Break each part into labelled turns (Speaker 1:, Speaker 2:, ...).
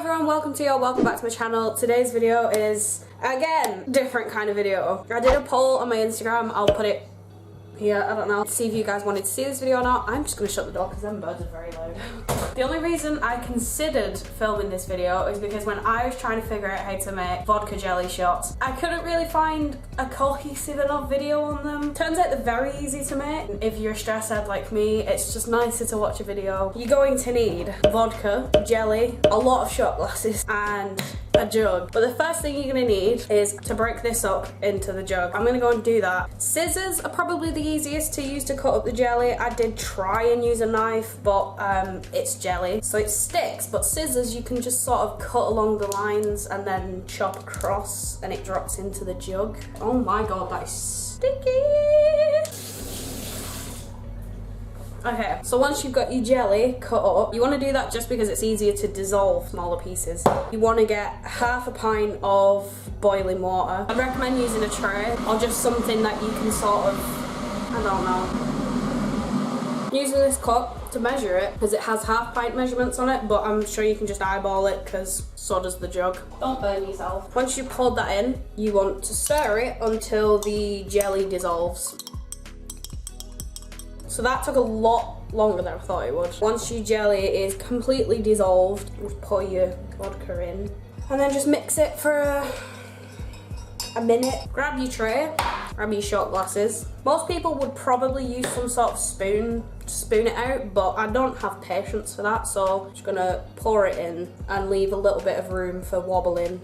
Speaker 1: everyone, welcome back to my channel. Today's video is, again, different kind of video. I did a poll on my Instagram, I'll put it here, I don't know, see if you guys wanted to see this video or not. I'm just gonna shut the door because them birds are very loud. The only reason I considered filming this video is because when I was trying to figure out how to make vodka jelly shots, I couldn't really find a cohesive enough video on them. Turns out they're very easy to make. If you're a stress head like me, it's just nicer to watch a video. You're going to need vodka, jelly, a lot of shot glasses, and a jug. But the first thing you're gonna need is to break this up into the jug. I'm gonna go and do that. Scissors are probably the easiest to use to cut up the jelly. I did try and use a knife, but it's jelly, so it sticks. But scissors, you can just sort of cut along the lines and then chop across and it drops into the jug. Oh my god, that is sticky! Okay, so once you've got your jelly cut up, you want to do that just because it's easier to dissolve smaller pieces. You want to get half a pint of boiling water. I recommend using a tray or just something that you can sort of, I don't know. Using this cup to measure it because it has half pint measurements on it, but I'm sure you can just eyeball it because so does the jug. Don't burn yourself. Once you've poured that in, you want to stir it until the jelly dissolves. So that took a lot longer than I thought it would. Once your jelly is completely dissolved, just pour your vodka in. And then just mix it for a minute. Grab your tray, grab your shot glasses. Most people would probably use some sort of spoon to spoon it out, but I don't have patience for that, so I'm just gonna pour it in and leave a little bit of room for wobbling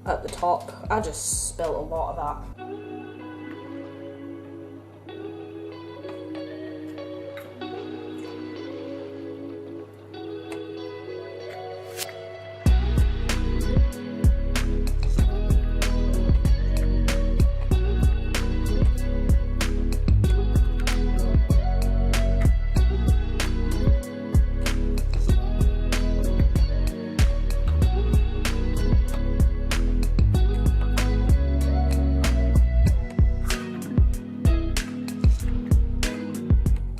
Speaker 1: at the top. I just spilled a lot of that.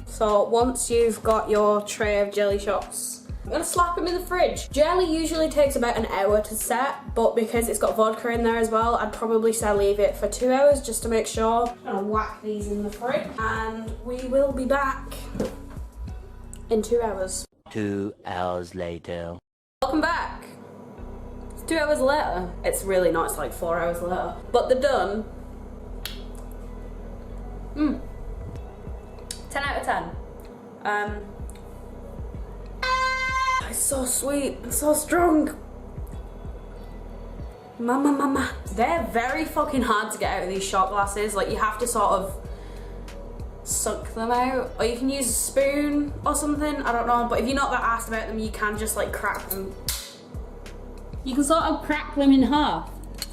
Speaker 1: So once you've got your tray of jelly shots, I'm gonna slap them in the fridge. Jelly usually takes about an hour to set, but because it's got vodka in there as well, I'd probably say leave it for 2 hours just to make sure. I'm gonna whack these in the fridge and we will be back in 2 hours.
Speaker 2: 2 hours later.
Speaker 1: Welcome back. It's 2 hours later. It's really not, it's like 4 hours later. But they're done. 10 out of 10. It's so sweet, it's so strong. Mama. They're very fucking hard to get out of these shot glasses. Like, you have to sort of suck them out. Or you can use a spoon or something, I don't know. But if you're not that arsed about them, you can just like crack them. You can sort of crack them in half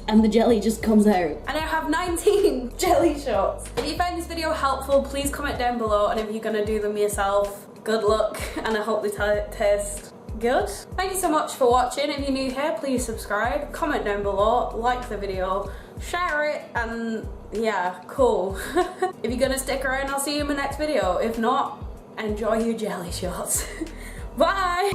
Speaker 1: and the jelly just comes out. And I have 19 jelly shots. If you found this video helpful, please comment down below, and if you're gonna do them yourself, good luck, and I hope they taste good. Thank you so much for watching. If you're new here, please subscribe, comment down below, like the video, share it, and yeah, cool. If you're gonna stick around, I'll see you in my next video. If not, enjoy your jelly shots. Bye!